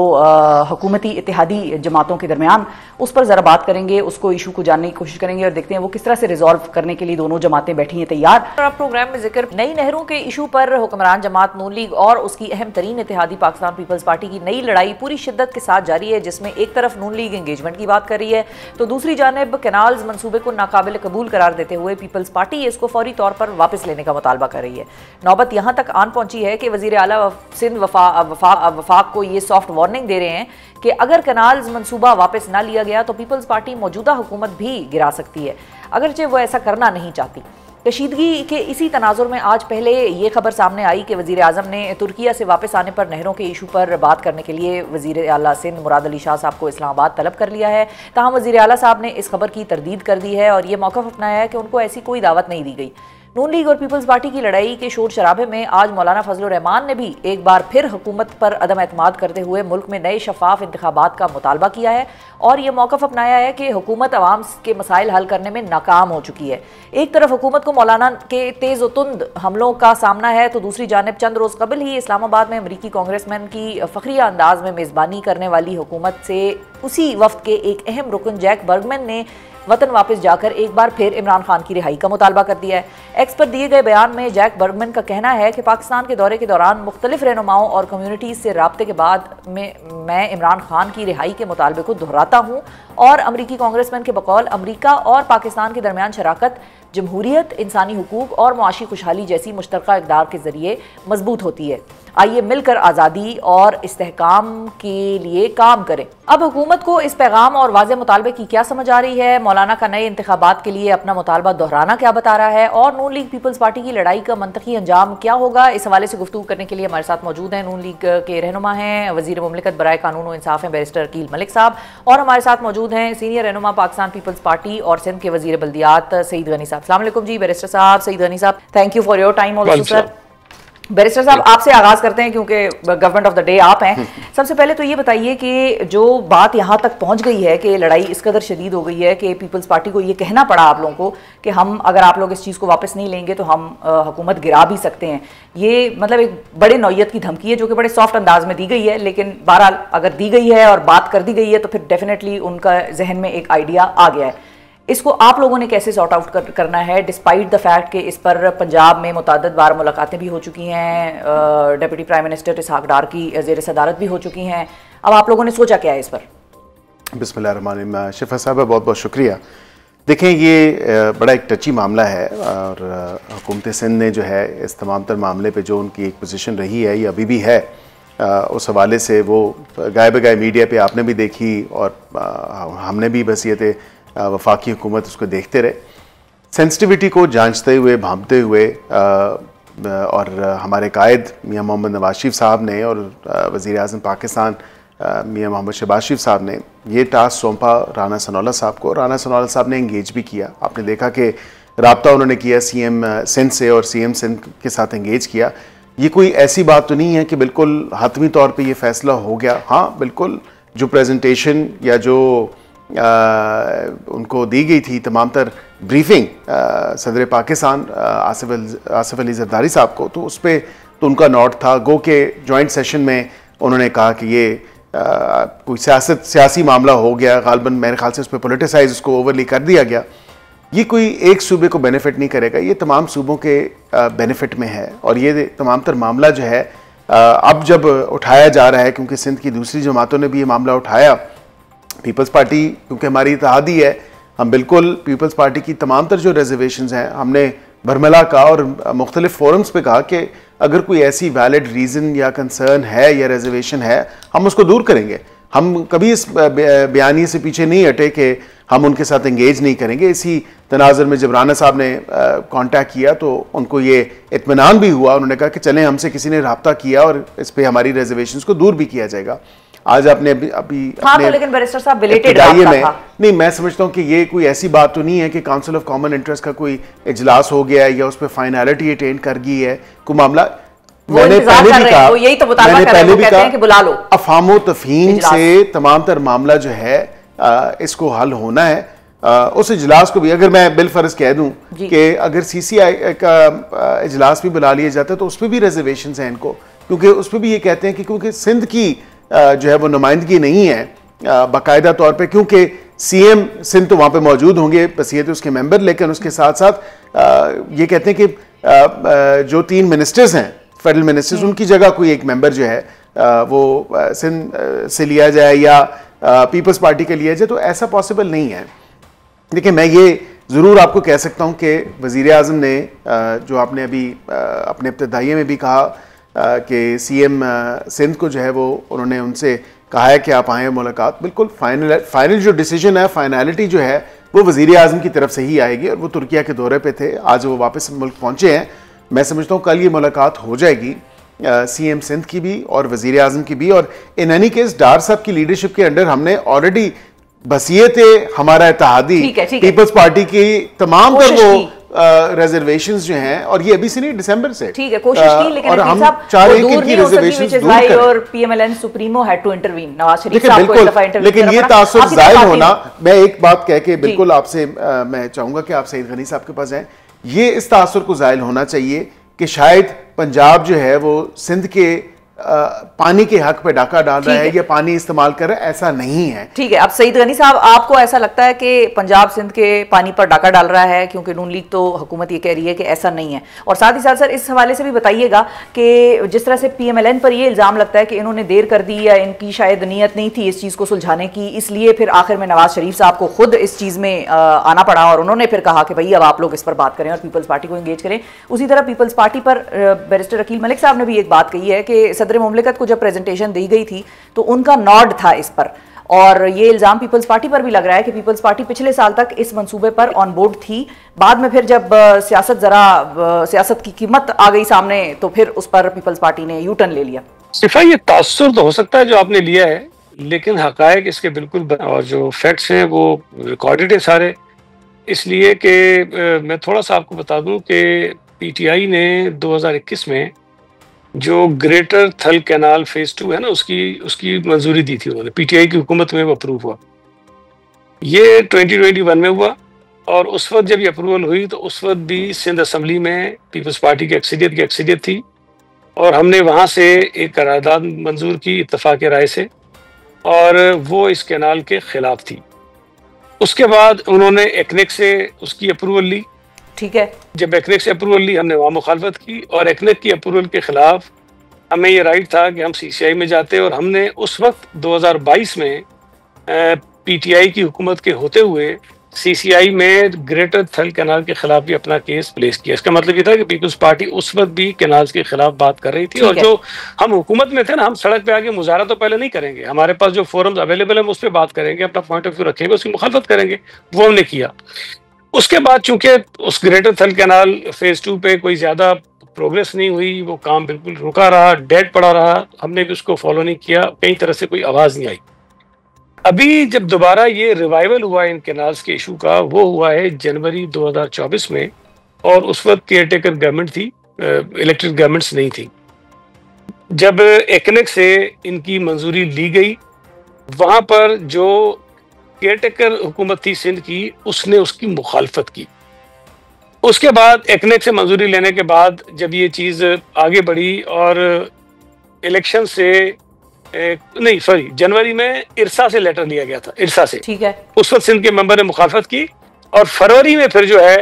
हुकूमती इत्तेहादी जमातों के दरमियान, उस पर जरा बात करेंगे, उसको इशू को जानने की कोशिश करेंगे और देखते हैं वो किस तरह से रिजॉल्व करने के लिए दोनों जमातें बैठी हैं तैयार। और अब प्रोग्राम में जिक्र नई नहरों के इशू पर हुक्मरान जमात नून लीग और उसकी अहम तरीन इत्तेहादी पाकिस्तान पीपल्स पार्टी की नई लड़ाई पूरी शिद्दत के साथ जारी है, जिसमें एक तरफ नून लीग एंगेजमेंट की बात कर रही है तो दूसरी जानिब कैनाल्स मंसूबे को नाकाबिल कबूल करार देते हुए पीपल्स पार्टी इसको फौरी तौर पर वापस लेने का मुतालबा कर रही है। नौबत यहां तक आन पहुंची है कि वजीर आला सिंध वफाक को ये सॉफ्ट वार्निंग दे रहे हैं कि अगर कैनाल्स मंसूबा वापस ना लिया गया तो पीपल्स पार्टी मौजूदा हुकूमत भी गिरा सकती है, अगरचे वो ऐसा करना नहीं चाहती। कशीदगी के इसी तनाजुर में आज पहले ये खबर सामने आई कि वज़ीर आज़म ने तुर्किया से वापस आने पर नहरों के इशू पर बात करने के लिए वज़ीर आला सिंध मुराद अली शाह साहब को इस्लामाबाद तलब कर लिया है। ताहम वज़ीर आला साहब ने इस खबर की तरदीद कर दी है और ये मौक़िफ़ अपनाया है कि उनको ऐसी कोई दावत नहीं दी गई। नून लीग और पीपल्स पार्टी की लड़ाई के शोर शराबे में आज मौलाना फजलुर रहमान ने भी एक बार फिर हुकूमत पर अदम एतमाद करते हुए मुल्क में नए शफाफ इंतखाबात का मुतालबा किया है और ये मौक़िफ़ अपनाया है कि हुकूमत अवाम के मसाइल हल करने में नाकाम हो चुकी है। एक तरफ हुकूमत को मौलाना के तेज़ व तुंद हमलों का सामना है तो दूसरी जानिब चंद रोज़ कबल ही इस्लामाबाद में अमरीकी कांग्रेसमैन की फ़खरिया अंदाज में मेज़बानी करने वाली हुकूमत से उसी वफ्त के एक अहम रुकन जैक बर्गमैन ने वतन वापस जाकर एक बार फिर इमरान खान की रिहाई का मुतालबा कर दिया है। एक्स पर दिए गए बयान में जैक बर्गमैन का कहना है कि पाकिस्तान के दौरे के दौरान मुख्तलिफ रहनुमाओं और कम्यूनिटीज़ से राब्ते के बाद मैं इमरान खान की रिहाई के मुतालबे को दोहराता हूँ और अमरीकी कांग्रेसमैन के बकौल अमरीका और पाकिस्तान के दरमियान शराकत जमहूरियत, इंसानी हुकूक और मुआशी खुशहाली जैसी मुश्तरका इक़दार के जरिए मजबूत होती है। आइए मिलकर आज़ादी और इस्तेहकाम के लिए काम करें। अब हुकूमत को इस पैगाम और वाज़े मुतालबे की क्या समझ आ रही है, मौलाना का नए इंतखाबात के लिए अपना मुतालबा दोहराना क्या बता रहा है और नून लीग पीपल्स पार्टी की लड़ाई का मंतकी अंजाम क्या होगा, इस हवाले से गुफ्तगू करने के लिए हमारे साथ मौजूद हैं नून लीग के रहनुमा हैं वज़ीर मुमलिकत बराए कानून व इंसाफ हैं बैरिस्टर अकील मलिक साहब, और हमारे साथ मौजूद हैं सीनियर रहनुमा पाकिस्तान पीपल्स पार्टी और सिंध के वज़ीर बल्दियात सईद गनी साहब। अस्सलाम वालेकुम जी बैरिस्टर साहब, सईद गनी साहब, thank you for your time also sir. Barrister साहब आपसे आगाज करते हैं क्योंकि गवर्नमेंट ऑफ द डे आप हैं। सबसे पहले तो ये बताइए कि जो बात यहाँ तक पहुँच गई है कि लड़ाई इस कदर शदीद हो गई है कि पीपल्स पार्टी को ये कहना पड़ा आप लोगों को कि हम अगर आप लोग इस चीज़ को वापस नहीं लेंगे तो हम हुकूमत गिरा भी सकते हैं, ये मतलब एक बड़े नौयत की धमकी है जो कि बड़े सॉफ्ट अंदाज में दी गई है, लेकिन बहरहाल अगर दी गई है और बात कर दी गई है तो फिर डेफिनेटली उनका जहन में एक आइडिया आ गया है। इसको आप लोगों ने कैसे सॉर्ट आउट करना है डिस्पाइट द फैक्ट कि इस पर पंजाब में मुतअद्दिद बार मुलाकातें भी हो चुकी हैं, डिप्टी प्राइम मिनिस्टर इसहाक डार की ज़ेर सदारत भी हो चुकी हैं, अब आप लोगों ने सोचा क्या है इस पर? बिस्मिल्लाहिर्रहमानिर्रहीम। शिफा साहब बहुत बहुत शुक्रिया। देखें ये बड़ा एक टची मामला है और हुकूमत सिंध ने जो है इस तमाम तर मामले पे जो उनकी एक पोजीशन रही है ये अभी भी है, उस हवाले से वो गाए बगाए मीडिया पे आपने भी देखी और हमने भी बस ये थे वफाकी हुकूमत उसको देखते रहे। सेंसिटिविटी को जांचते हुए, भांपते हुए और हमारे कायद मियां मोहम्मद नवाज शरीफ साहब ने और वज़ीर आज़म पाकिस्तान मियां मोहम्मद शहबाज शरीफ साहब ने ये टास्क सौंपा राना सनौला साहब को। राना सनौला साहब ने इंगेज भी किया। आपने देखा कि राब्ता उन्होंने किया सीएम सिंध से और सीएम सिंध के साथ इंगेज किया। ये कोई ऐसी बात तो नहीं है कि बिल्कुल हतमी तौर पे ये फैसला हो गया। हाँ, बिल्कुल जो प्रेजेंटेशन या जो उनको दी गई थी तमाम तर ब्रीफिंग सदर पाकिस्तान आसिफ अली जरदारी साहब को, तो उस पर तो उनका नोट था। गो के जॉइंट सेशन में उन्होंने कहा कि ये कोई सियासी मामला हो गया, गालबन मेरे ख्याल से उस पर पोलिटिसाइज उसको ओवरली कर दिया गया। ये कोई एक सूबे को बेनिफिट नहीं करेगा, ये तमाम सूबों के बेनिफिट में है। और ये तमाम तर मामला जो है अब जब उठाया जा रहा है, क्योंकि सिंध की दूसरी जमातों ने भी ये मामला उठाया, पीपल्स पार्टी क्योंकि हमारी इत्तेहादी है, हम बिल्कुल पीपल्स पार्टी की तमाम तर जो रिजर्वेशंस हैं हमने बरमला का और मुख्तलिफ फोरम्स पे कहा कि अगर कोई ऐसी वैलिड रीज़न या कंसर्न है या रिजर्वेशन है हम उसको दूर करेंगे। हम कभी इस बयानी से पीछे नहीं हटे कि हम उनके साथ एंगेज नहीं करेंगे। इसी तनाज़ुर में जब राना साहब ने कांटेक्ट किया तो उनको ये इत्मीनान भी हुआ, उन्होंने कहा कि चलें हमसे किसी ने रब्ता किया और इस पर हमारी रिजर्वेशंस को दूर भी किया जाएगा। आज आपने अभी हाँ, तो लेकिन बैरिस्टर साहब बिलेटेड रब्ता था। नहीं, मैं समझता हूँ कि ये कोई ऐसी बात तो नहीं है कि काउंसिल ऑफ कॉमन इंटरेस्ट का कोई इजलास हो गया है या उस पर फाइनलिटी अटेंड कर गई है कोई मामला। मैंने पहले भी कहा, यही तो मैंने पहले भी कहा कि बुला लो। अफामो तफहीम से तमाम तर मामला जो है इसको हल होना है। उस इजलास को भी अगर मैं बिलफर्ज कह दूं कि अगर सीसीआई का इजलास भी बुला लिया जाता है तो उस पर भी रिजर्वेशन है इनको, क्योंकि उस पर भी ये कहते हैं कि क्योंकि सिंध की जो है वो नुमाइंदगी नहीं है बाकायदा तौर पे, क्योंकि सीएम सिंध तो वहाँ पे मौजूद होंगे बसीयत उसके मेंबर, लेकिन उसके साथ साथ ये कहते हैं कि जो 3 मिनिस्टर्स हैं फेडरल मिनिस्टर्स, उनकी जगह कोई एक मेंबर जो है वो सिंध से लिया जाए या पीपल्स पार्टी के लिया जाए, तो ऐसा पॉसिबल नहीं है। देखिए, मैं ये ज़रूर आपको कह सकता हूँ कि वज़ीर आज़म ने जो आपने अभी अपने इब्तिदाइये में भी कहा कि सीएम सिंध को जो है वो उन्होंने उनसे कहा है कि आप आएँ मुलाकात, बिल्कुल फाइनल जो डिसीजन है, फाइनलिटी जो है वो वज़ीर आज़म की तरफ से ही आएगी। और वो तुर्किया के दौरे पे थे, आज वो वापस मुल्क पहुँचे हैं। मैं समझता हूँ कल ये मुलाकात हो जाएगी सीएम सिंध की भी और वज़ीर आज़म की भी। और इन एनी केस डार साहब की लीडरशिप के अंडर हमने ऑलरेडी बसीयत हमारा इत्तेहादी पीपल्स पार्टी की तमाम तर वो रिजर्वेशंस जो हैं, और ये अभी से नहीं दिसंबर से ठीक है कोशिश की, लेकिन और हम चाह रहे हैं कि रिजर्वेशंस दूर करें। और PMLN supremo had to intervene, Nawaz Sharif साहब को बिल्कुल, एक दफा इंटरवीन लेकिन ये तासुर जाहिर होना, मैं एक बात कह के बिल्कुल आपसे मैं चाहूंगा कि आप सईद गनी साहब के पास जाएं। ये इस तासुर को जाहिर होना चाहिए कि शायद पंजाब जो है वो सिंध के पानी के हक पे डाका डाल रहा है या पानी इस्तेमाल कर रहा है, ऐसा नहीं है। ठीक है, अब सईद गनी साहब, आपको ऐसा लगता है कि पंजाब सिंध के पानी पर डाका डाल रहा है? क्योंकि नून लीग तो हुकूमत ये कह रही है कि ऐसा नहीं है। और साथ ही साथ सर इस हवाले से भी बताइएगा कि जिस तरह से पीएमएलएन पर ये इल्जाम लगता है कि इन्होंने देर कर दी या इनकी शायद नीयत नहीं थी इस चीज को सुलझाने की, इसलिए फिर आखिर में नवाज शरीफ साहब को खुद इस चीज में आना पड़ा और उन्होंने फिर कहा कि भाई अब आप लोग इस पर बात करें और पीपल्स पार्टी को एंगेज करें। उसी तरह पीपल्स पार्टी पर बैरिस्टर अकील मलिक साहब ने भी एक बात कही है कि सदर मुमलिकत को जब प्रेजेंटेशन दी गई थी तो उनका नॉड था इस पर, और ये इल्जाम पीपल्स पार्टी पर भी लग रहा है कि पीपल्स पार्टी पिछले साल तक इस मंसूबे पर ऑन बोर्ड थी, बाद में फिर जब सियासत की कीमत आ गई सामने तो फिर उस पर पीपल्स पार्टी ने यू टर्न ले लिया। सिफाई ये तासुर तो हो सकता है जो आपने लिया है, लेकिन हकायक इसके बिल्कुल और जो फैक्ट्स हैं वो रिकॉर्डेड है सारे। इसलिए कि मैं थोड़ा सा आपको बता दूं कि पीटीआई ने 2021 में जो ग्रेटर थल कैनाल फेज 2 है ना, उसकी मंजूरी दी थी उन्होंने, पीटीआई की हुकूमत में वो अप्रूव हुआ। ये 2021 में हुआ और उस वक्त जब ये अप्रूवल हुई तो उस वक्त भी सिंध असम्बली में पीपल्स पार्टी की अक्सरियत थी और हमने वहाँ से एक करारदाद मंजूर की इत्तफाक राय से, और वो इस कैनाल के खिलाफ थी। उसके बाद उन्होंने एक्नेक से उसकी अप्रूवल ली। ठीक है, जब एक्नेक से अप्रूवल ली हमने वहाँ मुखालफत की और एक्नेक की अप्रूवल के खिलाफ हमें ये राइट था कि हम सीसीआई में जाते, और हमने उस वक्त 2022 में पीटीआई की हुकूमत के होते हुए सीसीआई में ग्रेटर थल कैनाल के खिलाफ भी अपना केस प्लेस किया। इसका मतलब ये था कि पीपल्स पार्टी उस वक्त भी कैनाल्स के खिलाफ बात कर रही थी, और जो हम हुकूमत में थे ना, हम सड़क पे आके मुजाहरा तो पहले नहीं करेंगे, हमारे पास जो फोरम्स अवेलेबल है उस पर बात करेंगे, अपना पॉइंट ऑफ व्यू रखेंगे, उसकी मुखालफत करेंगे, वो हमने किया। उसके बाद चूंकि उस ग्रेटर थल कैनाल फेज 2 पे कोई ज्यादा प्रोग्रेस नहीं हुई, वो काम बिल्कुल रुका रहा, डेड पड़ा रहा, हमने भी उसको फॉलो नहीं किया, कई तरह से कोई आवाज नहीं आई। अभी जब दोबारा ये रिवाइवल हुआ इन कैनाल्स के इशू का, वो हुआ है जनवरी 2024 में, और उस वक्त केयरटेकर गवर्नमेंट थी, इलेक्टेड गवर्नमेंट्स नहीं थी। जब एकनेक से इनकी मंजूरी ली गई, वहां पर जो केयरटेकर हुकूमत थी सिंध की, उसने उसकी मुखालफत की। उसके बाद एकनेक से मंजूरी लेने के बाद जब ये चीज आगे बढ़ी और इलेक्शन से जनवरी में इरसा से लेटर लिया गया था, इरसा से, ठीक है, उस वक्त सिंध के मेंबर ने मुखालफत की, और फरवरी में फिर जो है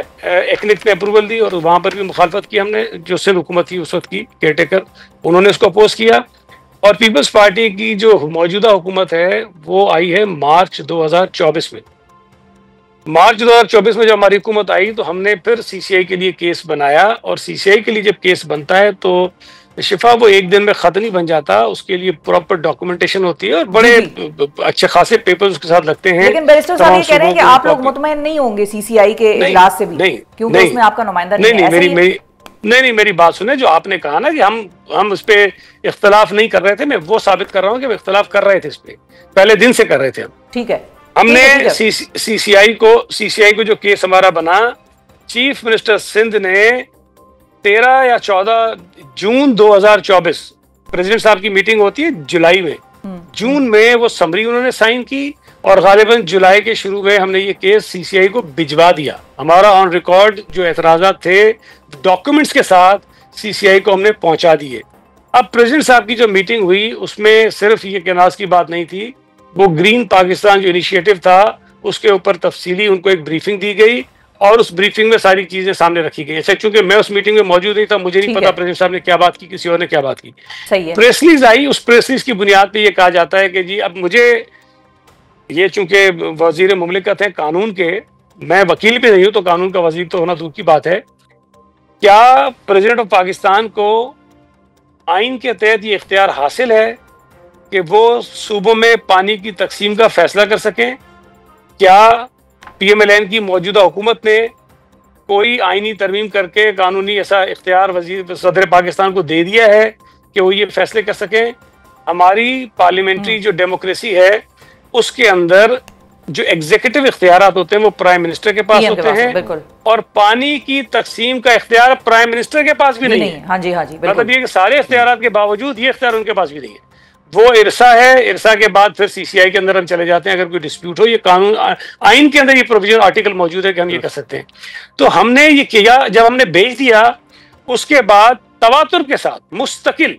एकनेक ने अप्रूवल दी, और वहां पर भी मुखालफत की हमने, जो सिंध हुकूमत थी उस वक्त की केयरटेकर, उन्होंने उसको अपोज किया। और पीपल्स पार्टी की जो मौजूदा हुकूमत है वो आई है मार्च 2024 में। मार्च 2024 में जब हमारी हुकूमत आई तो हमने फिर सीसीआई के लिए केस बनाया, और सीसीआई के लिए जब केस बनता है तो शिफा वो एक दिन में खत नहीं बन जाता, उसके लिए प्रॉपर डॉक्यूमेंटेशन होती है और बड़े अच्छे खासे पेपर्स उसके साथ लगते हैं। लेकिन बैरिस्टर साहब ये कह रहे हैं कि आप लोग मुतमईन नहीं होंगे सीसीआई के इजलास से भी, क्योंकि उसमें आपका नुमाइंदा नहीं, मेरी बात सुने, जो आपने कहा ना कि हम उस पे इख्तलाफ नहीं कर रहे थे, मैं वो साबित कर रहा हूँ कि हम इख्तलाफ कर रहे थे, इस पे पहले दिन से कर रहे थे हम। ठीक है, हमने सीसीआई को जो केस हमारा बना, चीफ मिनिस्टर सिंध ने 13 या 14 जून 2024 प्रेसिडेंट साहब की मीटिंग होती है जुलाई में, जून में वो समरी उन्होंने साइन की, और गालिबन जुलाई के शुरू में हमने ये केस सीसीआई को भिजवा दिया। हमारा ऑन रिकॉर्ड जो एतराज़ात थे डॉक्यूमेंट्स के साथ सीसीआई को हमने पहुंचा दिए। अब प्रेसिडेंट साहब की जो मीटिंग हुई उसमें सिर्फ ये कैनाल्स की बात नहीं थी, वो ग्रीन पाकिस्तान जो इनिशिएटिव था उसके ऊपर तफसीली उनको एक ब्रीफिंग दी गई, और उस ब्रीफिंग में सारी चीजें सामने रखी गई। अच्छा, चूंकि मैं उस मीटिंग में मौजूद नहीं था, मुझे नहीं पता प्रेसिडेंट साहब ने क्या बात की, किसी और ने क्या बात की। प्रेस रिलीज आई, उस प्रेस रिलीज की बुनियाद पे ये कहा जाता है कि जी अब मुझे ये, चूंकि वजीर मुमलिकत हैं कानून के, मैं वकील भी नहीं हूं तो कानून का वजीर तो होना दूर की बात है, क्या प्रेसिडेंट ऑफ पाकिस्तान को आइन के तहत ये इख्तियार हासिल है कि वो सूबों में पानी की तकसीम का फैसला कर सकें? क्या पीएमएलएन की मौजूदा हुकूमत ने कोई आईनी तरमीम करके कानूनी ऐसा इख्तियार वजीर सदर पाकिस्तान को दे दिया है कि वो ये फैसले कर सकें? हमारी पार्लियामेंट्री जो डेमोक्रेसी है उसके अंदर जो एग्जीक्यूटिव इख्तियारात होते हैं वो प्राइम मिनिस्टर के पास होते हैं, और पानी की तकसीम का इख्तियार प्राइम मिनिस्टर के पास भी नहीं है। हाँ जी, मतलब ये कि सारे इख्तियारात के बावजूद ये इख्तियार उनके पास भी नहीं है। वो इरसा है, इरसा के बाद फिर सीसीआई के अंदर हम चले जाते हैं, अगर कोई डिस्प्यूट हो, ये कानून आइन के अंदर ये प्रोविजन आर्टिकल मौजूद है कि हम ये कर सकते हैं। तो हमने ये किया, जब हमने भेज दिया उसके बाद तवातुर के साथ मुस्तकिल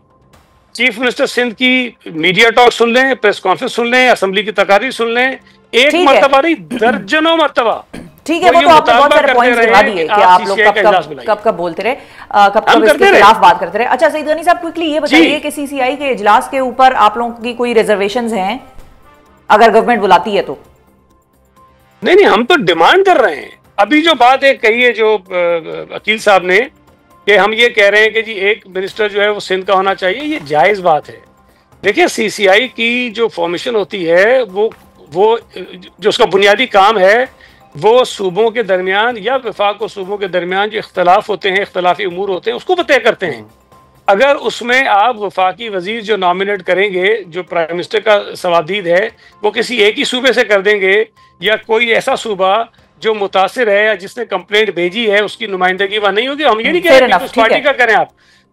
चीफ मिनिस्टर सिंध की मीडिया टॉक सुन लें, प्रेस कॉन्फ्रेंस सुन लें, असेंबली की तकारीर सुन लें, एक मरतबा नहीं दर्जनों मरतबा। ठीक है, वो तो आपने बहुत सारे पॉइंट्स गिना दिए कि आप लोग कब बोलते रहे, कब इसके खिलाफ बात करते रहे। अच्छा सईद गनी साहब, क्विकली ये बताइए कि सीसीआई के इजलास के ऊपर आप लोगों की कोई रिजर्वेशंस हैं अगर गवर्नमेंट बुलाती है तो? नहीं, हम तो डिमांड कर रहे हैं। अभी जो बात है कही है जो वकील साहब ने, कि हम ये कह रहे हैं कि जी एक मिनिस्टर जो है वो सिंध का होना चाहिए, ये जायज़ बात है। देखिए, सीसीआई की जो फॉर्मेशन होती है वो जो उसका बुनियादी काम है वो सूबों के दरमियान या वफाक और सूबों के दरमियान जो इख्तलाफ होते हैं, इख्तलाफी उमूर होते हैं, उसको तय करते हैं। अगर उसमें आप वफाकी वजीर जो नॉमिनेट करेंगे, जो प्राइम मिनिस्टर का सवादीद है, वो किसी एक ही सूबे से कर देंगे, या कोई ऐसा सूबा जो मुतासिर है या जिसने कंप्लेंट भेजी है उसकी नुमाइंदगी वहाँ नहीं होगी। हम ये नहीं कह रहे कि उस पार्टी का करें,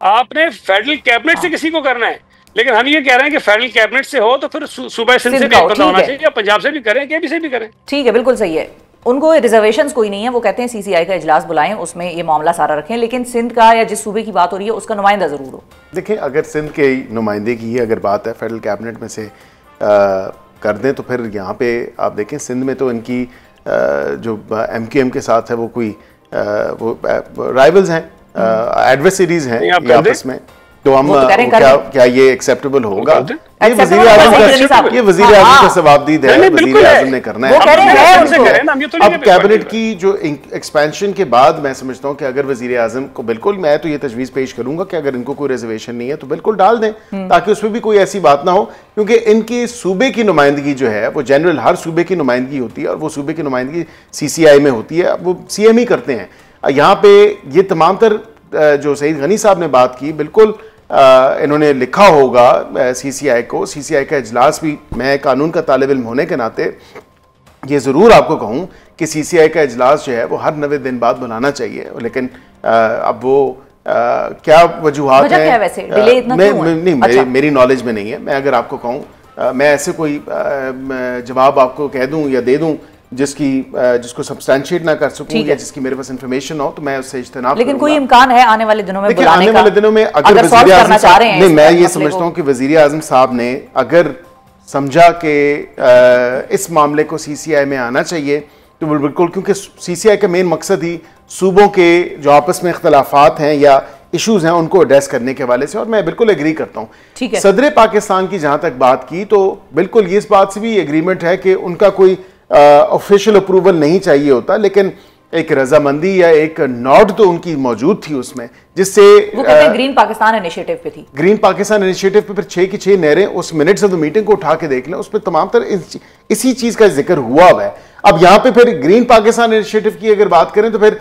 आपने फेडरल कैबिनेट से किसी को करना है, लेकिन हम ये कह रहे हैं कि फेडरल कैबिनेट से हो तो फिर सूबा सिंध से भी बंदा होना चाहिए, या पंजाब से भी करें, केबी से भी करें। ठीक है, बिल्कुल सही है। उनको रिजर्वेशंस कोई नहीं है, वो कहते हैं सीसीआई का इजलास बुलाएं, उसमें ये मामला सारा रखें, लेकिन सिंध का या जिस सूबे की बात हो रही है उसका नुमाइंदा जरूर हो। देखिए, अगर सिंध के नुमाइंदे की अगर बात है फेडरल कैबिनेट में से कर दें तो फिर यहाँ पे आप देखें सिंध में तो इनकी जो एमक्यूएम के साथ है वो कोई वो राइवल्स हैं, एडवर्सरीज हैं आपस में, तो हम क्या ये एक्सेप्टेबल होगा? ये वजीर आजम का सवाबदीद है, वजीर आजम ने करना है। अब कैबिनेट की जो एक्सपेंशन के बाद मैं समझता हूँ कि अगर वजीर आजम को, बिल्कुल मैं तो ये तजवीज़ पेश करूंगा कि अगर इनको कोई रिजर्वेशन नहीं है तो बिल्कुल डाल दें, ताकि उसमें भी कोई ऐसी बात ना हो, क्योंकि इनके सूबे की नुमाइंदगी जो है वो जनरल हर सूबे की नुमाइंदगी होती है, और वो सूबे की नुमाइंदगी CCI में होती है, वो CM ही करते हैं। यहाँ पे ये तमाम तर जो सईद गनी साहब ने बात की, बिल्कुल इन्होंने लिखा होगा CCI को, CCI का इजलास भी, मैं कानून का तालिब इल्म होने के नाते ये ज़रूर आपको कहूँ कि CCI का इजलास जो है वो हर 90 दिन बाद बुलाना चाहिए, लेकिन अब वो क्या वजूहात हैं, वैसे डिले इतना क्यों है? नहीं अच्छा। मेरी नॉलेज में नहीं है। मैं अगर आपको कहूँ, मैं ऐसे कोई जवाब आपको कह दूँ या दे दूँ जिसको सब्सटैंशिएट ना कर सकूं या जिसकी मेरे पास इंफॉर्मेशन हो, तो मैं उससे इज्तिनाब लेकिन कोई इम्कान है आने वाले दिनों में बुलाने का? आने वाले दिनों में अगर वज़ीर आज़म साहब, नहीं, मैं ये समझता हूं कि वज़ीर आज़म साहब ने अगर समझा कि इस मामले को CCI में आना चाहिए तो बिल्कुल, क्योंकि CCI का मेन मकसद ही सूबों के जो आपस में इख्तलाफात हैं या इश्यूज हैं उनको एड्रेस करने के हवाले से, और मैं बिल्कुल एग्री करता हूँ। सदर पाकिस्तान की जहां तक बात की तो बिल्कुल ये इस बात से भी एग्रीमेंट है कि उनका कोई ऑफिशियल अप्रूवल नहीं चाहिए होता, लेकिन एक रजामंदी या एक नॉट तो उनकी मौजूद थी उसमें, जिससे वो कहते हैं ग्रीन पाकिस्तान इनिशिएटिव पे थी। ग्रीन पाकिस्तान इनिशिएटिव पे फिर 6 की 6 नहरें, उस मिनट्स ऑफ द मीटिंग को उठा के देख लें, उस पर तमाम तरह इसी चीज का जिक्र हुआ है। अब यहाँ पे फिर ग्रीन पाकिस्तान इनिशिएटिव की अगर बात करें तो फिर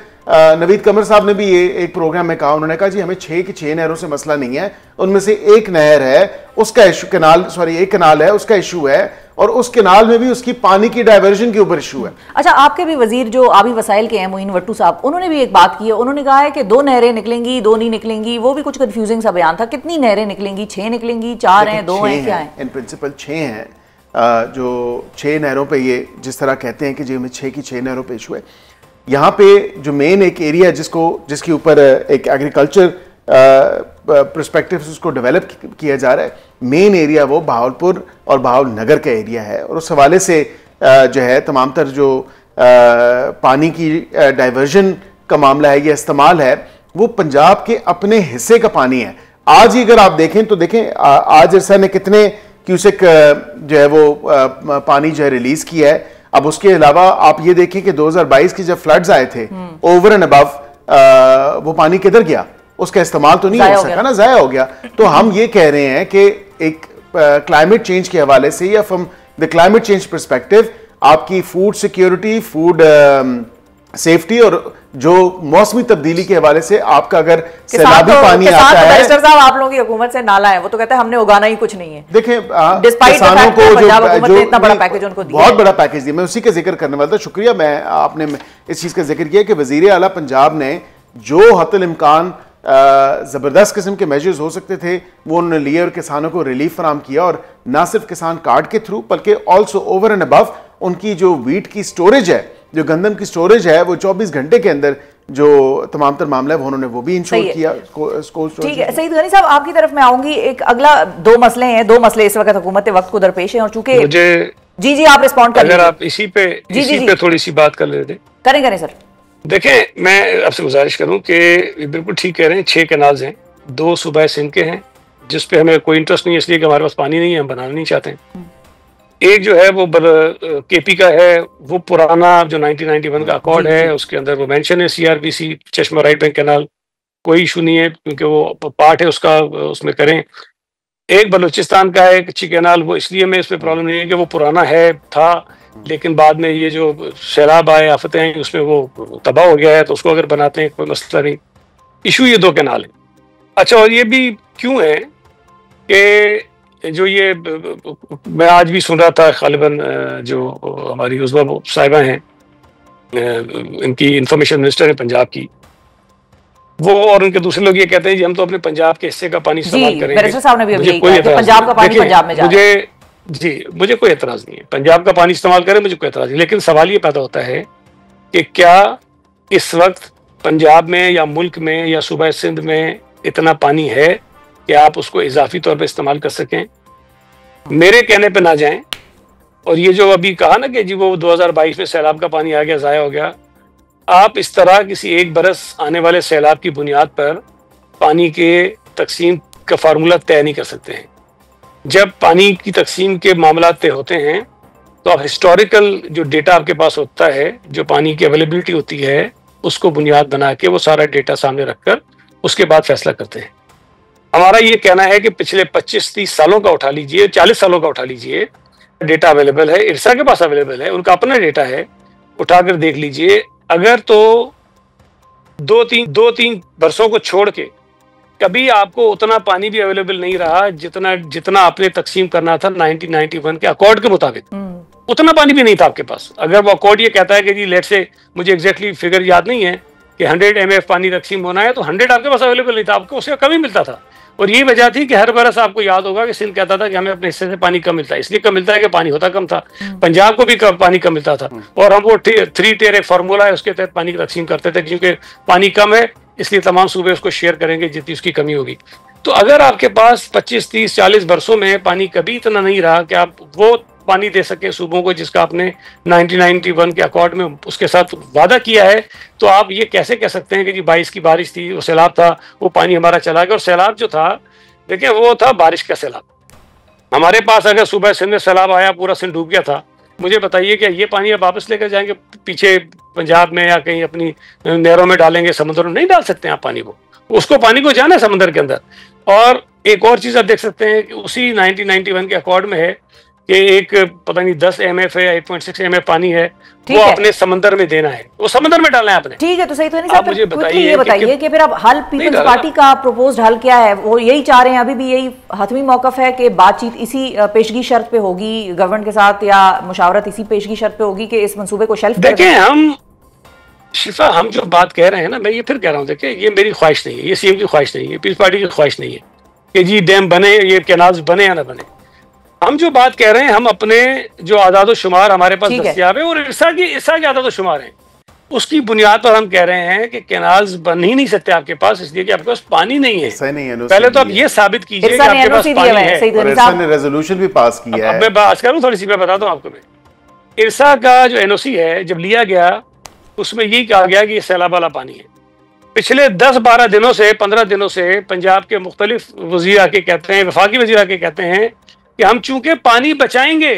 नवीद कमर साहब ने भी ये एक प्रोग्राम में कहा, उन्होंने कहा जी हमें 6 की 6 नहरों से मसला नहीं है, उनमें से एक नहर है उसका इशू, एक कनाल है उसका इशू है, और उस केनाल में भी उसकी पानी की डाइवर्जन के ऊपर इशू है। अच्छा, आपके भी वजीर जो आबी वसाइल के हैं मोइन वट्टू साहब, उन्होंने भी एक बात की है, उन्होंने कहा है कि 2 नहरें निकलेंगी, 2 नहीं निकलेंगी, वो भी कुछ कंफ्यूजिंग सा बयान था। कितनी नहरें निकलेंगी? 6 निकलेंगी, 4 हैं, 2 हैं, क्या है? इन प्रिंसिपल 6 हैं, जो 6 नहरों पे ये जिस तरह कहते हैं कि जी हमें 6 की 6 नहरों पे इशू है। यहाँ पे जो मेन एक एरिया जिसके ऊपर एक एग्रीकल्चर पर्सपेक्टिव उसको डेवलप किया जा रहा है, मेन एरिया वो बहावलपुर और बहावलनगर का एरिया है, और उस हवाले से जो है तमाम तर जो पानी की डाइवर्जन का मामला है या इस्तेमाल है, वो पंजाब के अपने हिस्से का पानी है। आज ही अगर आप देखें तो देखें आज इरसा ने कितने क्यूसेक जो है वो पानी जो है रिलीज किया है। अब उसके अलावा आप ये देखें कि 2022 की जब फ्लड्स आए थे, ओवर एंड अबव वो पानी किधर गया? उसका इस्तेमाल तो नहीं हो सका ना, जाया हो गया। तो हम ये कह रहे हैं कि एक क्लाइमेट चेंज के हवाले से या from the climate change perspective आपकी फूड सिक्योरिटी, फूड सेफ्टी और जो मौसमी तब्दीली के हवाले से आपका अगर सैलाबी पानी आता है, साहब आप लोगों की हुकूमत से नाला है, वो तो कहते हैं हमने उगाना ही कुछ नहीं है। देखें किसानों को जो इतना बड़ा पैकेज उनको दिया, बहुत बड़ा पैकेज दिया, मैं उसी का जिक्र करने वाला था। शुक्रिया, मैं आपने इस चीज का जिक्र किया कि वजीर आला पंजाब ने जो हतल इम्कान जबरदस्त किस्म के मेजर्स हो सकते थे वो उन्होंने लिए और किसानों को रिलीफ फराम किया, और ना सिर्फ किसान कार्ड के थ्रू बल्कि ऑल्सो ओवर एंड अबव उनकी जो वीट की स्टोरेज है, जो गंदम की स्टोरेज है, वो 24 घंटे के अंदर जो तमाम तर मामला है उन्होंने वो भी इंश्योर किया। ठीक है सईद गनी साहब, आपकी तरफ मैं आऊंगी। एक अगला 2 मसले हैं, 2 मसले इस वक्त हुकूमत वक्त को दरपेश हैं, और चूंकि मुझे जी आप रिस्पॉन्ड करें, अगर आप इसी पे थोड़ी सी बात कर लेते। करें सर। देखें, मैं आपसे गुजारिश करूं कि बिल्कुल ठीक कह रहे हैं, 6 कैनाल्स हैं, 2 सूबा सिंध के हैं जिसपे हमें कोई इंटरेस्ट नहीं है, इसलिए कि हमारे पास पानी नहीं है, हम बनाना नहीं चाहते हैं। एक जो है वो KP का है, वो पुराना जो 1991 का अकॉर्ड है, उसके अंदर वो मेंशन है CRBC चश्मा राइट बैंक कैनाल, कोई इशू नहीं है क्योंकि वो पार्ट है उसका, उसमें करें। एक बलूचिस्तान का है कच्ची कैनाल, वो इसलिए में इसमें प्रॉब्लम नहीं है कि वो पुराना है था, लेकिन बाद में ये जो सैलाब आए, आफतें हैं, उसमें वो तबाह हो गया है, तो उसको अगर बनाते हैं कोई मसला नहीं। इशू ये 2 कैनाल है। अच्छा, और ये भी क्यों है कि जो ये मैं आज भी सुन रहा था, गालिबन जो हमारी उज़्मा साहिबा हैं, इनकी इंफॉर्मेशन मिनिस्टर है पंजाब की, वो और उनके दूसरे लोग ये कहते हैं जी हम तो अपने पंजाब के हिस्से का पानी इस्तेमाल करेंगे। साहब ने भी मुझे कोई पंजाब का पानी पंजाब में जा रहा है। मुझे कोई एतराज नहीं है, पंजाब का पानी इस्तेमाल करें, मुझे कोई एतराज नहीं, लेकिन सवाल ये पैदा होता है कि क्या इस वक्त पंजाब में या मुल्क में या सूबा सिंध में इतना पानी है कि आप उसको इजाफी तौर पर इस्तेमाल कर सकें? मेरे कहने पे ना जाएं। और ये जो अभी कहा ना कि जी वो 2022 में सैलाब का पानी आ गया, ज़ाया हो गया, आप इस तरह किसी एक बरस आने वाले सैलाब की बुनियाद पर पानी के तकसीम का फार्मूला तय नहीं कर सकते हैं। जब पानी की तकसीम के मामला तय होते हैं तो आप हिस्टोरिकल जो डेटा आपके पास होता है, जो पानी की अवेलेबिलिटी होती है, उसको बुनियाद बना के वो सारा डेटा सामने रखकर उसके बाद फैसला करते हैं। हमारा ये कहना है कि पिछले 25-30 सालों का उठा लीजिए, 40 सालों का उठा लीजिए, डेटा अवेलेबल है, इरसा के पास अवेलेबल है, उनका अपना डेटा है, उठाकर देख लीजिए। अगर तो 2-3 बरसों को छोड़ के कभी आपको उतना पानी भी अवेलेबल नहीं रहा जितना आपने तकसीम करना था 1991 के अकॉर्ड के मुताबिक, उतना पानी भी नहीं था आपके पास। अगर वो अकॉर्ड ये कहता है कि जी लेट से, मुझे एग्जैक्टली फिगर याद नहीं है कि 100 MF पानी तकसीम होना है, तो 100 आपके पास अवेलेबल नहीं था, आपको उससे कम ही मिलता था। और यही वजह थी कि हर बरस आपको याद होगा कि सिंध कहता था कि हमें अपने हिस्से से पानी कम मिलता है, इसलिए कम मिलता है कि पानी होता कम था। पंजाब को भी पानी कम मिलता था, और हम वो 3 टियर एक फार्मूला है उसके तहत पानी की तकसीम करते थे, क्योंकि पानी कम है इसलिए तमाम सूबे उसको शेयर करेंगे जितनी उसकी कमी होगी। तो अगर आपके पास 25, 30, 40 बरसों में पानी कभी इतना नहीं रहा कि आप वो पानी दे सके सूबों को जिसका आपने 1991 के अकॉर्ड में उसके साथ वादा किया है, तो आप ये कैसे कह सकते हैं कि जी 22 की बारिश थी, वो सैलाब था, वो पानी हमारा चला गया। और सैलाब जो था, देखिए वो था बारिश का सैलाब। हमारे पास अगर सुबह सिंध में सैलाब आया, पूरा सिंध डूब गया था, मुझे बताइए कि ये पानी अब वापस लेकर जाएंगे पीछे पंजाब में या कहीं अपनी नहरों में डालेंगे, समुद्र में नहीं डाल सकते आप पानी को, उसको पानी को जाना है समुद्र के अंदर। और एक और चीज आप देख सकते हैं कि उसी 1991 के अकॉर्ड में है कि एक पता नहीं 10 MF है, 8.6 MF पानी है, वो अपने समंदर में देना है, वो समंदर में डालना है आपने। ठीक है, तो सही तो नहीं साहब, मुझे ये बताइए कि फिर अब हल पीपल्स पार्टी का प्रपोज्ड हल क्या है? वो यही चाह रहे हैं, अभी भी यही हतमी मौकफ है कि बातचीत इसी पेशगी शर्त पे होगी गवर्नमेंट के साथ, या मुशावरत इसी पेशगी शर्त पे होगी कि इस मंसूबे को शेल्फ? देखिए हम शिफा, हम जो बात कह रहे हैं ना, मैं ये फिर कह रहा हूँ, देखिए ये मेरी ख्वाहिश नहीं है, ये सीएम की ख्वाहिश नहीं है, पीपल्स पार्टी की ख्वाहिश नहीं है कि जी डैम बने, ये कैनाल्स बने या ना बने। हम जो बात कह रहे हैं, हम अपने जो आदाद शुमार हमारे पास दस्तियाब है और इरसा के आदाद शुमार हैं, उसकी बुनियाद पर हम कह रहे हैं कि कैनाल्स बन ही नहीं सकते आपके पास, इसलिए कि आपके पास पानी नहीं है। पहले तो आप ये साबित कीजिए कि आपके पास पानी है। इरसा ने रेजोल्यूशन भी पास किया है। अब मैं बात करूं थोड़ी सी, मैं बताता हूं आपको। मैं इरसा का जो NOC है जब लिया गया, उसमें यही कहा गया कि ये सैलाब वाला पानी है। पिछले 10-12 दिनों से, 15 दिनों से पंजाब के मुख्तलिफ वजीर आके कहते हैं, वफाकी वजीर आके कहते हैं कि हम चूंकि पानी बचाएंगे,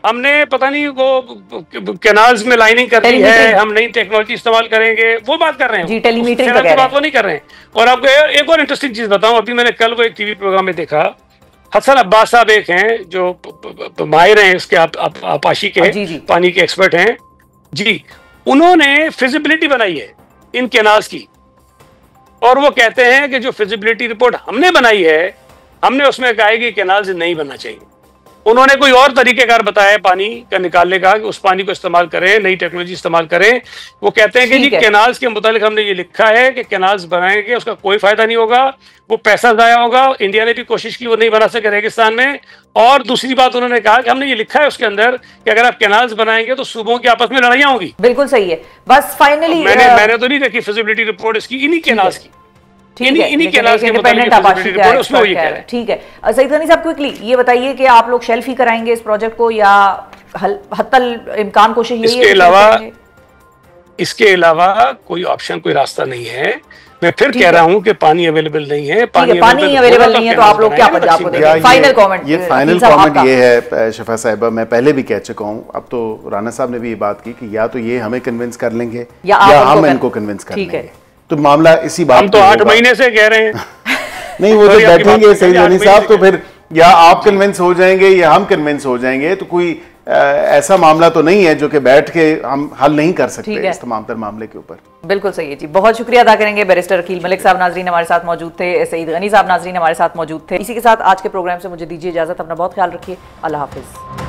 हमने पता नहीं वो कैनाल्स में लाइनिंग करनी है, हम नई टेक्नोलॉजी इस्तेमाल करेंगे, वो बात कर रहे हैं, टेलीमीटरिंग की बात वो नहीं कर रहे हैं। और आपको एक और इंटरेस्टिंग चीज बताऊं, अभी मैंने कल वो एक टीवी प्रोग्राम में देखा, हसन अब्बास साहब एक हैं जो माहिर हैं इसके आपाशी के, पानी के एक्सपर्ट हैं जी, उन्होंने फिजिबिलिटी बनाई है इन कैनाल्स की, और वो कहते हैं कि जो फिजिबिलिटी रिपोर्ट हमने बनाई है, हमने उसमें कहा है कि कैनाल्स नहीं बनना चाहिए। उन्होंने कोई और तरीकेकार बताया पानी का निकालने का, कि उस पानी को इस्तेमाल करें, नई टेक्नोलॉजी इस्तेमाल करें। वो कहते हैं कि जी कैनाल्स के मुतालिक हमने ये लिखा है कि कैनाल्स बनाएंगे, उसका कोई फायदा नहीं होगा, वो पैसा जाया होगा। इंडिया ने भी कोशिश की, वो नहीं बना सके रेगिस्तान में। और दूसरी बात उन्होंने कहा कि हमने ये लिखा है उसके अंदर कि अगर आप कैनाल्स बनाएंगे तो सूबों की आपस में लड़ाइयां होंगी। बिल्कुल सही है। बस फाइनली मैंने तो नहीं देखी फिजिबिलिटी रिपोर्ट इसकी, इन्हीं कैनाल्स की, ठीक है, इंडिपेंडेंट आबादी का एक्सपर्ट। ठीक है, सईद गनी साहब क्विकली ये बताइए कि आप लोग शेल्फ ही कराएंगे इस प्रोजेक्ट को, या हत्तल इम्कान कोशिश यही है? इसके अलावा कोई ऑप्शन, कोई रास्ता नहीं है। मैं फिर कह रहा हूं कि पानी अवेलेबल नहीं है, पानी अवेलेबल नहीं है, तो आप लोग क्या पंजाब को देंगे? फाइनल कमेंट, ये फाइनल कमेंट ये है शिफा साहिबा, मैं पहले भी कह चुका हूं, अब तो राना साहब ने भी ये बात की कि या तो ये हमें कन्विंस कर लेंगे या हम इनको कन्विंस कर लेंगे। तो मामला इसी बात, हम तो 8 महीने से कह रहे हैं नहीं, वो तो बैठेंगे सईद गनी साहब, तो फिर या आप कन्विंस हो जाएंगे या हम कन्विंस हो जाएंगे, तो कोई ऐसा मामला तो नहीं है जो कि बैठ के हम हल नहीं कर सकते इस तमाम तर मामले के ऊपर। बिल्कुल सही है जी, बहुत शुक्रिया अदा करेंगे बैरिस्टर अकील मलिक साहब नाजरीन हमारे साथ मौजूद थे, सईद गनी साहब नाजरीन हमारे साथ मौजूद थे। इसी के साथ आज के प्रोग्राम से मुझे दीजिए इजाजत, अपना बहुत ख्याल रखिए, अल्लाह हाफिज।